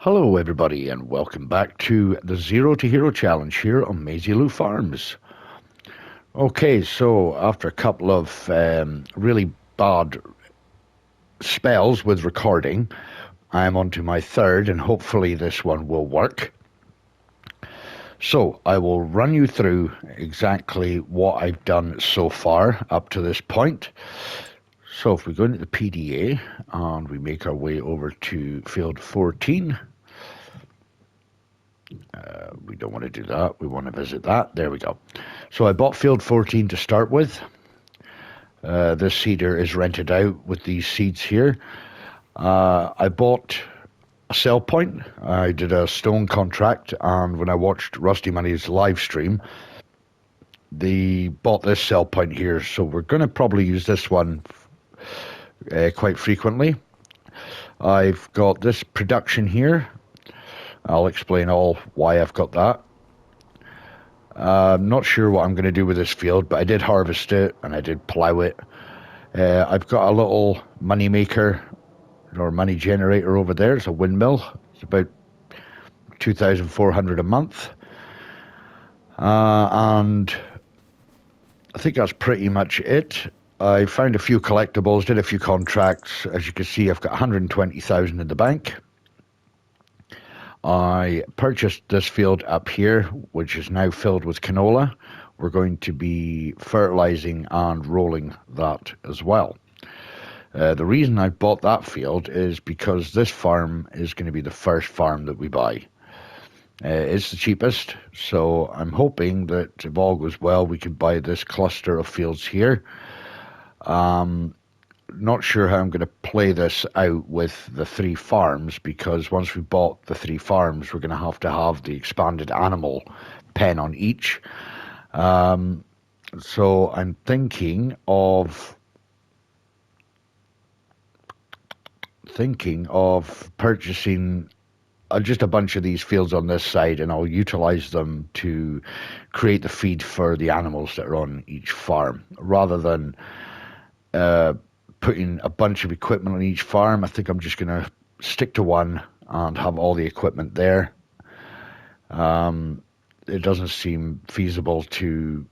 Hello everybody and welcome back to the Zero to Hero Challenge here on Maizy Lou Farms. Okay, so after a couple of really bad spells with recording, I'm on to my third and hopefully this one will work. So I will run you through exactly what I've done so far up to this point. So if we go into the PDA and we make our way over to field 14, we don't want to do that. We want to visit that. There we go. So I bought field 14 to start with. This seeder is rented out with these seeds here. I bought a sell point. I did a stone contract, and when I watched Rusty Money's live stream, they bought this sell point here. So we're going to probably use this one quite frequently. I've got this production here. I'll explain all why I've got that. I'm not sure what I'm going to do with this field, but I did harvest it and I did plow it. I've got a little money maker or money generator over there. It's a windmill. It's about 2,400 a month. And I think that's pretty much it. I found a few collectibles, did a few contracts. As you can see, I've got 120,000 in the bank. I purchased this field up here, which is now filled with canola. We're going to be fertilizing and rolling that as well. The reason I bought that field is because this farm is going to be the first farm that we buy. It's the cheapest, so I'm hoping that if all goes well, we can buy this cluster of fields here. Not sure how I'm going to play this out with the 3 farms, because once we bought the 3 farms, we're going to have the expanded animal pen on each. So I'm thinking of purchasing just a bunch of these fields on this side, and I'll utilize them to create the feed for the animals that are on each farm, rather than putting a bunch of equipment on each farm. I think I'm just going to stick to one and have all the equipment there. It doesn't seem feasible to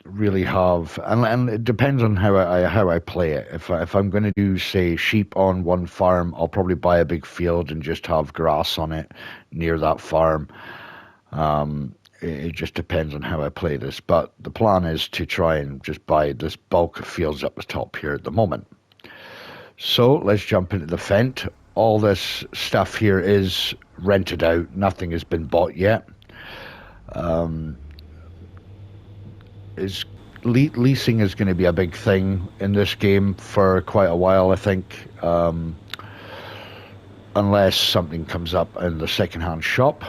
really have, and it depends on how I play it. If I'm going to do, say, sheep on one farm, I'll probably buy a big field and just have grass on it near that farm. It just depends on how I play this, but the plan is to try and just buy this bulk of fields up the top here at the moment. So let's jump into the Fent. All this stuff here is rented out. Nothing has been bought yet. Leasing is going to be a big thing in this game for quite a while, I think, unless something comes up in the second-hand shop.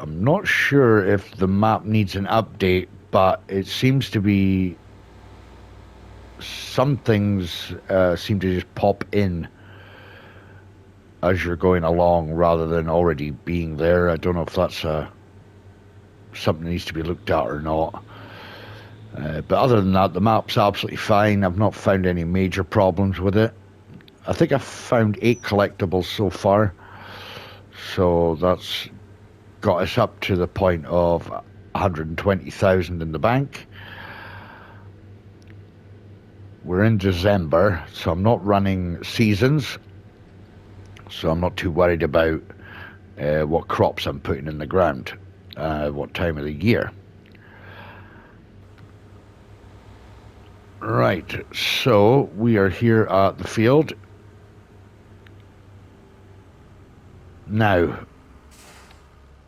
I'm not sure if the map needs an update, but it seems to be some things seem to just pop in as you're going along rather than already being there. I don't know if that's something that needs to be looked at or not. But other than that, the map's absolutely fine. I've not found any major problems with it. I think I've found 8 collectibles so far. So that's got us up to the point of 120,000 in the bank. We're in December, so I'm not running seasons, so I'm not too worried about what crops I'm putting in the ground, what time of the year. Right, so we are here at the field. Now,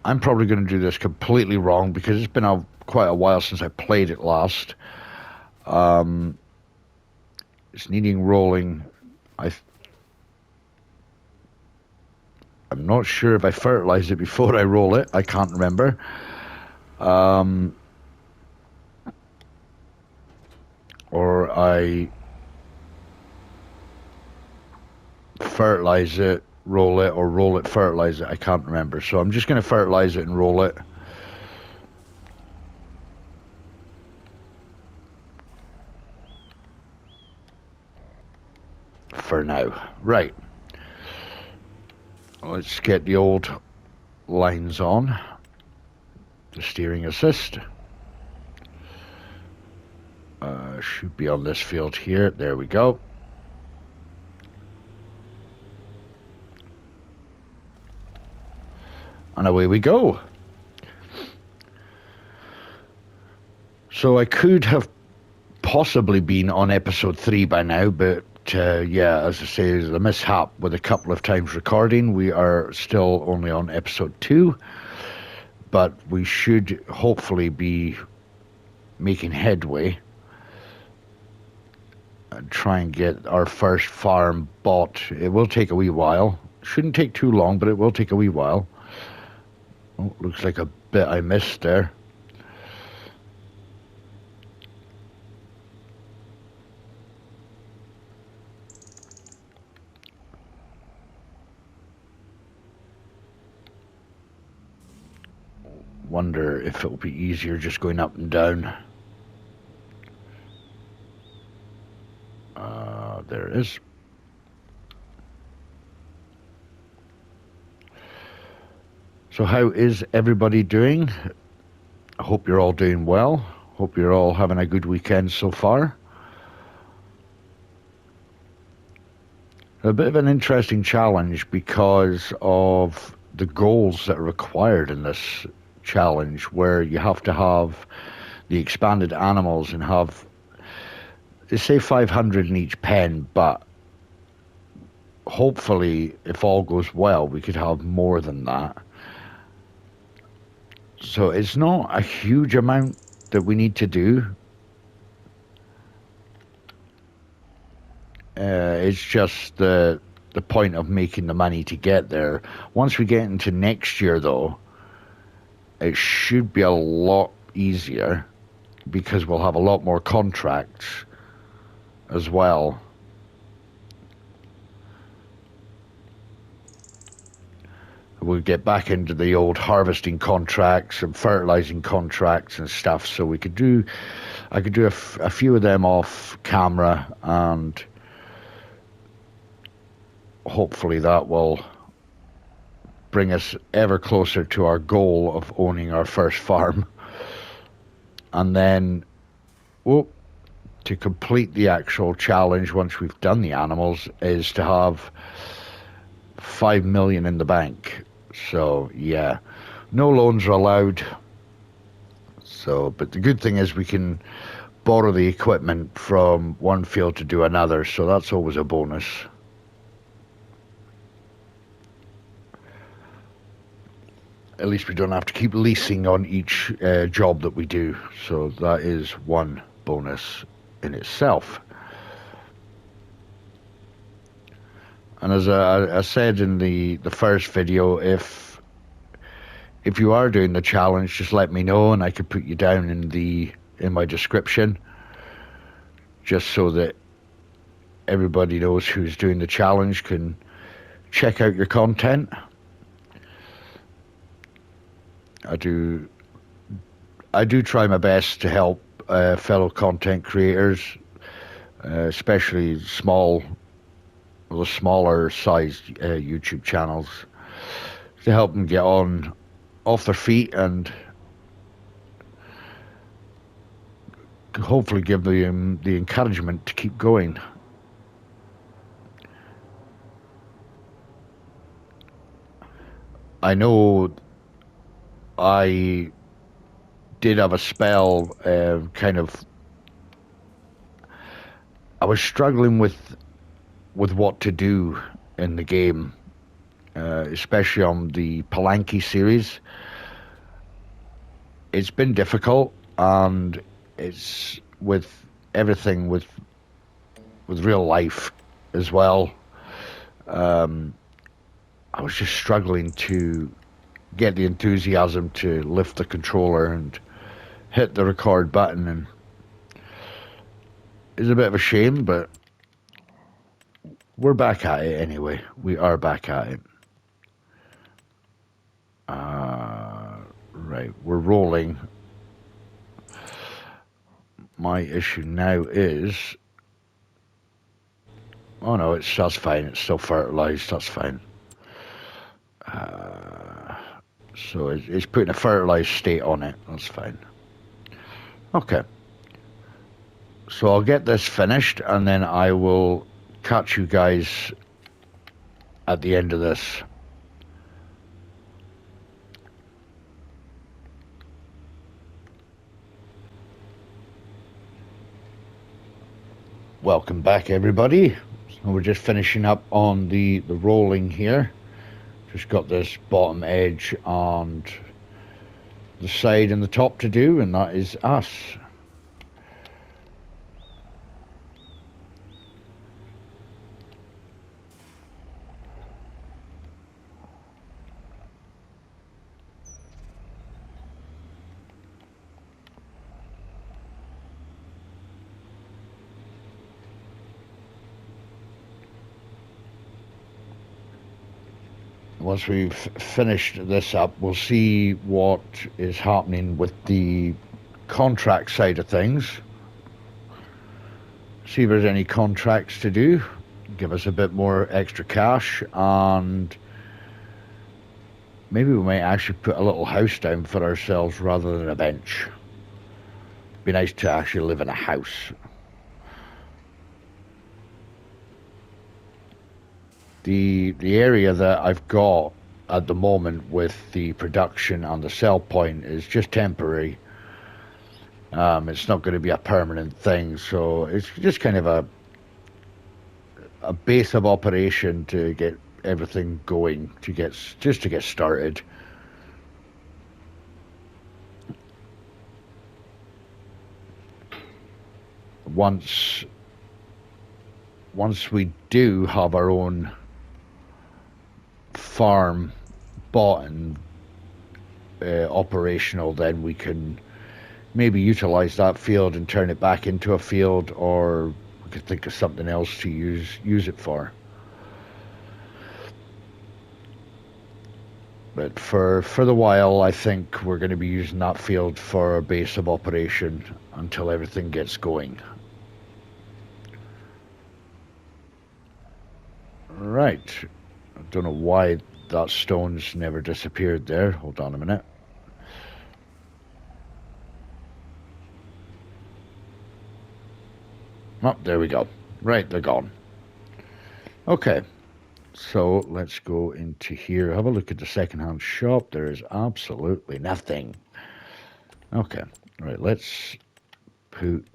I'm probably going to do this completely wrong because it's been quite a while since I played it last. It's needing rolling. I'm not sure if I fertilized it before I roll it. I can't remember. Or I fertilize it, roll it, or roll it, fertilize it. I can't remember. So I'm just going to fertilize it and roll it. for now. Right. Let's get the old lines on. The steering assist. Should be on this field here. There we go. And away we go. So I could have possibly been on episode 3 by now, but yeah, as I say, there's a mishap with a couple of times recording. We are still only on episode 2, but we should hopefully be making headway and try and get our first farm bought. It will take a wee while. Shouldn't take too long, but it will take a wee while. Oh, looks like a bit I missed there. Wonder if it'll be easier just going up and down. There it is. So how is everybody doing? I hope you're all doing well. Hope you're all having a good weekend so far. A bit of an interesting challenge because of the goals that are required in this challenge, where you have to have the expanded animals and have, they say 500 in each pen, but hopefully if all goes well we could have more than that. So it's not a huge amount that we need to do. It's just the point of making the money to get there. Once we get into next year though, it should be a lot easier because we'll have a lot more contracts as well. We'll get back into the old harvesting contracts and fertilizing contracts and stuff, so we could do, I could do a few of them off camera, and hopefully that will bring us ever closer to our goal of owning our first farm. And then, to complete the actual challenge, once we've done the animals, is to have 5 million in the bank. So yeah, no loans are allowed. So, but the good thing is we can borrow the equipment from one field to do another, so that's always a bonus. At least we don't have to keep leasing on each job that we do, so that is one bonus in itself. And as I said in the first video, if you are doing the challenge, just let me know and I could put you down in my description, just so that everybody knows who's doing the challenge can check out your content. I do try my best to help fellow content creators, especially smaller sized YouTube channels, to help them get off their feet and hopefully give them the encouragement to keep going. I know I did have a spell, I was struggling with what to do in the game, especially on the Dnkey series. It's been difficult, and it's with everything with real life as well. I was just struggling to get the enthusiasm to lift the controller and hit the record button, and it's a bit of a shame, but we're back at it anyway. We are back at it. Right, we're rolling. My issue now is Oh no, that's fine. It's still fertilized. That's fine. So it's putting a fertilized state on it. That's fine. Okay. So I'll get this finished, and then I will catch you guys at the end of this. Welcome back, everybody. So we're just finishing up on the rolling here. Just got this bottom edge and the side and the top to do, and that is us. Once we've finished this up, we'll see what is happening with the contract side of things. See if there's any contracts to do. Give us a bit more extra cash, and maybe we might actually put a little house down for ourselves rather than a bench. Be nice to actually live in a house. The area that I've got at the moment with the production and the sell point is just temporary. It's not going to be a permanent thing, so it's just kind of a base of operation to get everything going, to get started. Once we do have our own farm bought and operational, then we can maybe utilize that field and turn it back into a field, or we could think of something else to use it for. But for the while, I think we're going to be using that field for a base of operation until everything gets going. Right. I don't know why that stone's never disappeared there. Hold on a minute. Oh, there we go. Right, they're gone. Okay. So let's go into here. Have a look at the secondhand shop. There is absolutely nothing. Okay. Right, let's put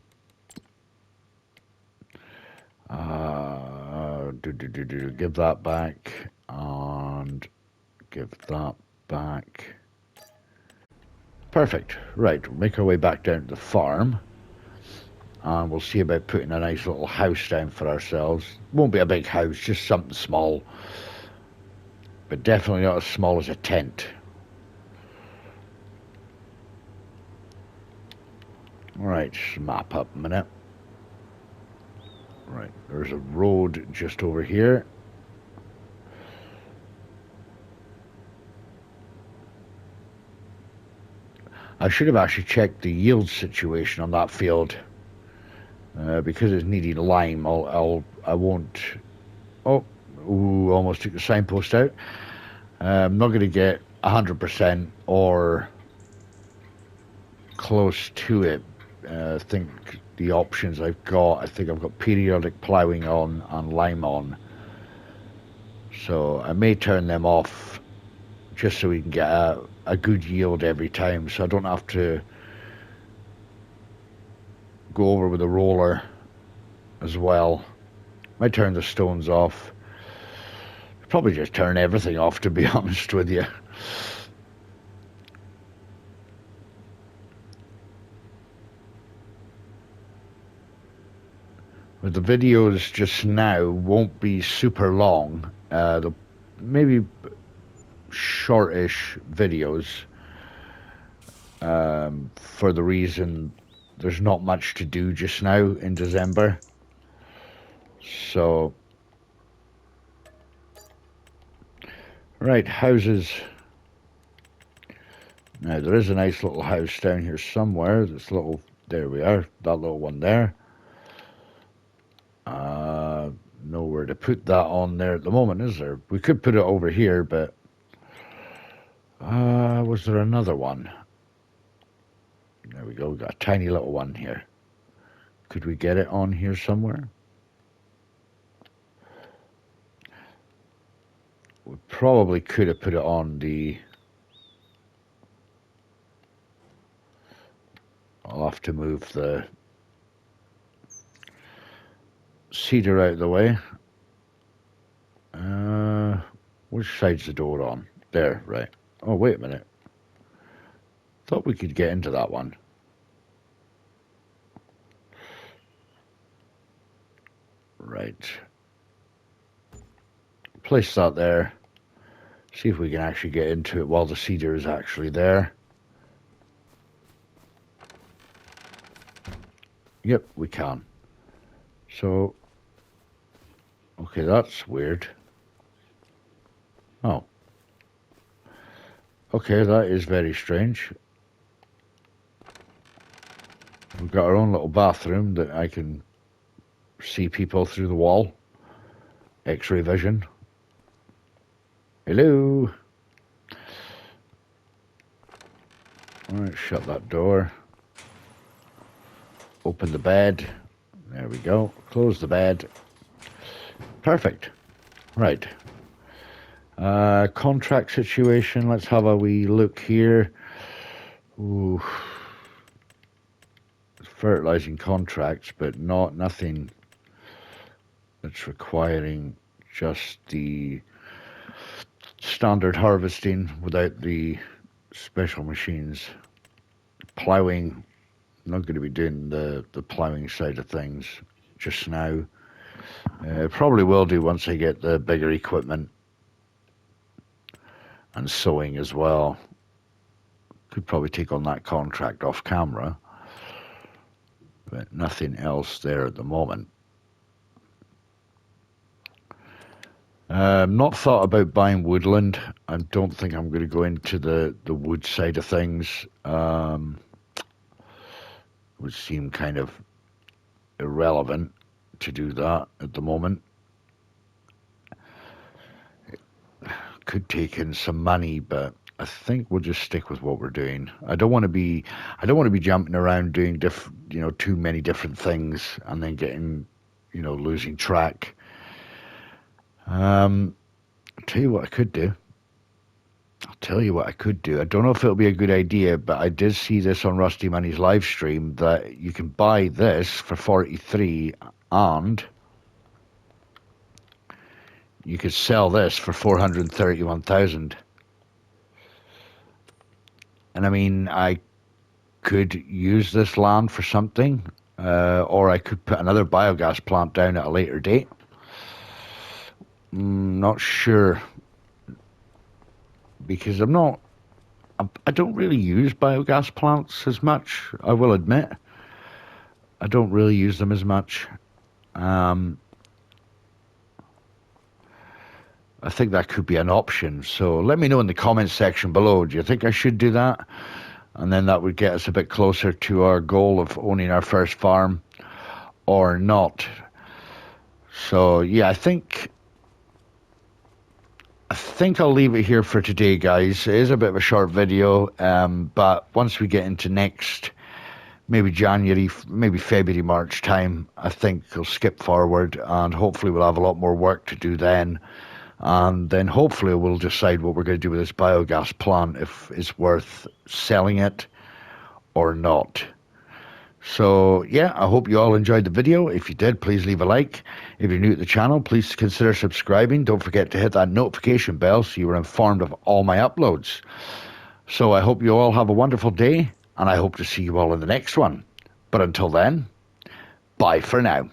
give that back and give that back. Perfect. Right, we'll make our way back down to the farm, and we'll see about putting a nice little house down for ourselves. Won't be a big house, just something small, but definitely not as small as a tent. Right, map up a minute. Right, there's a road just over here. I should have actually checked the yield situation on that field. Because it's needing lime, I won't. Oh, ooh, almost took the signpost out. I'm not going to get 100% or close to it. I think the options I've got, I think I've got periodic ploughing on and lime on. So I may turn them off just so we can get a good yield every time, so I don't have to go over with a roller as well. Might turn the stones off. Probably just turn everything off, to be honest with you. But the videos just now won't be super long. They'll maybe shortish videos, for the reason there's not much to do just now in December. So, right, houses. Now there is a nice little house down here somewhere. This little, there we are, that little one there. nowhere to put that on there at the moment, is there? We could put it over here, but was there another one? There we go. We got a tiny little one here. Could we get it on here somewhere? We probably could have put it on the... I'll have to move the cedar out of the way. Which side's the door on? There, right. Oh, wait a minute. Thought we could get into that one. Right. Place that there. See if we can actually get into it while the cedar is actually there. Yep, we can. So, okay, that's weird. Oh. Okay, that is very strange. We've got our own little bathroom that I can see people through the wall. X-ray vision. Hello. Alright, shut that door. Open the bed. There we go. Close the bed. Perfect. Right. Contract situation. Let's have a wee look here. Ooh. Fertilizing contracts, but nothing that's requiring just the standard harvesting without the special machines. Plowing. Not going to be doing the plowing side of things just now. Probably will do once I get the bigger equipment. And sewing as well. Could probably take on that contract off camera. But nothing else there at the moment. Not thought about buying woodland. I don't think I'm going to go into the wood side of things. Would seem kind of irrelevant to do that at the moment. Could take in some money, but I think we'll just stick with what we're doing. I don't want to be jumping around doing too many different things and then getting, losing track. I'll tell you what I could do. I don't know if it'll be a good idea, but I did see this on Rusty Money's live stream that you can buy this for 43 and you could sell this for 431,000. And I mean, I could use this land for something, or I could put another biogas plant down at a later date. Not sure, because I don't really use biogas plants as much, I will admit. I don't really use them as much. I think that could be an option. So let me know in the comments section below. Do you think I should do that? And then that would get us a bit closer to our goal of owning our first farm or not. So yeah, I think I'll leave it here for today, guys. It is a bit of a short video, but once we get into next, maybe January, maybe February, March time, I think we'll skip forward and hopefully we'll have a lot more work to do then. And then hopefully we'll decide what we're going to do with this biogas plant, if it's worth selling it or not. So yeah, I hope you all enjoyed the video. If you did, please leave a like. If you're new to the channel, please consider subscribing. Don't forget to hit that notification bell so you are informed of all my uploads. So I hope you all have a wonderful day, and I hope to see you all in the next one. But until then, bye for now.